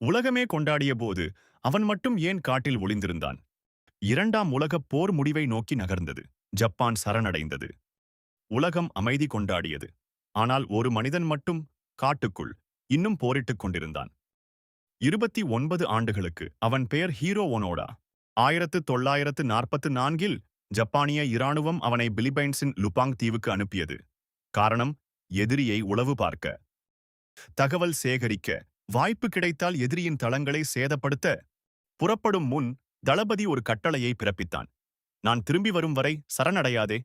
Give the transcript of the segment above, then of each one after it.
உலகமே கொண்டாடிய போது அவன் மட்டும் ஏன் காட்டில் ஒளிந்திருந்தான்? இரண்டாம் உலகப் போர் முடிவை நோக்கி நகர்ந்தது. ஜப்பான் சரணடைந்தது. உலகம் அமைதி கொண்டாடியது. ஆனால் ஒரு மனிதன் மட்டும் காட்டுக்குள் இன்னும் போரிட்டுக் கொண்டிருந்தான். 29 ஆண்டுகளுக்கு அவன் பெயர் ஹீரோ ஒனோடா. 1944இல் ஜப்பானிய இராணுவம் அவனை பிலிப்பைன்ஸின் லுபாங் தீவுக்கு அனுப்பியது. காரணம், எதிரியை உளவு பார்க்க, தகவல் சேகரிக்க, வாய்ப்பு கிடைத்தால் எதிரியின் தளங்களை சேதப்படுத்த. புறப்படும் முன் தளபதி ஒரு கட்டளையை பிறப்பித்தான். நான் திரும்பி வரும் வரை சரணடையாதே.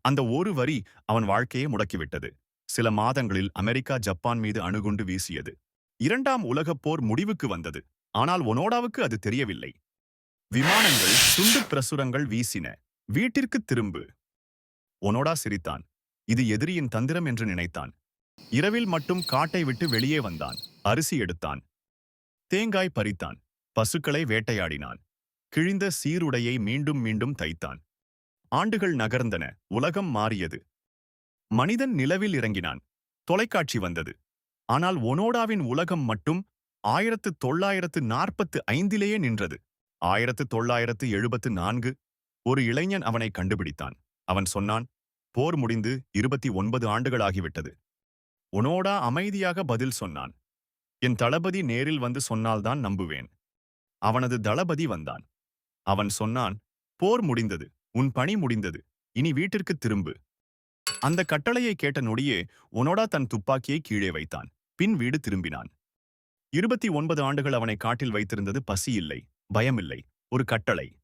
அந்த ஒரு வரி அவன் வாழ்க்கையை முடக்கிவிட்டது. சில மாதங்களில் அமெரிக்கா ஜப்பான் மீது அணுகுண்டு வீசியது. இரண்டாம் உலகப் போர் முடிவுக்கு வந்தது. ஆனால் ஒனோடாவுக்கு அது தெரியவில்லை. விமானங்கள் துண்டுப் பிரசுரங்கள் வீசின. வீட்டிற்கு திரும்பு. ஒனோடா சிரித்தான். இது எதிரியின் தந்திரம் என்று நினைத்தான். இரவில் மட்டும் காட்டை விட்டு வெளியே வந்தான். அரிசி எடுத்தான். தேங்காய் பறித்தான். பசுக்களை வேட்டையாடினான். கிழிந்த சீருடையை மீண்டும் மீண்டும் தைத்தான். ஆண்டுகள் நகர்ந்தன. உலகம் மாறியது. மனிதன் நிலவில் இறங்கினான். தொலைக்காட்சி வந்தது. ஆனால் ஒனோடாவின் உலகம் மட்டும் 1945லேயே நின்றது. 1974 ஒரு இளைஞன் அவனை கண்டுபிடித்தான். அவன் சொன்னான், போர் முடிந்து 29 ஆண்டுகளாகிவிட்டது. ஒனோடா அமைதியாக பதில் சொன்னான். என் தளபதி நேரில் வந்து சொன்னால்தான் நம்புவேன். அவனது தளபதி வந்தான். அவன் சொன்னான், போர் முடிந்தது. உன் பணி முடிந்தது. இனி வீட்டிற்கு திரும்பு. அந்த கட்டளையை கேட்ட நொடியே ஒனோடா தன் துப்பாக்கியை கீழே வைத்தான். பின் வீடு திரும்பினான். 29 ஆண்டுகள் அவனை காட்டில் வைத்திருந்தது பசி இல்லை, பயமில்லை, ஒரு கட்டளை.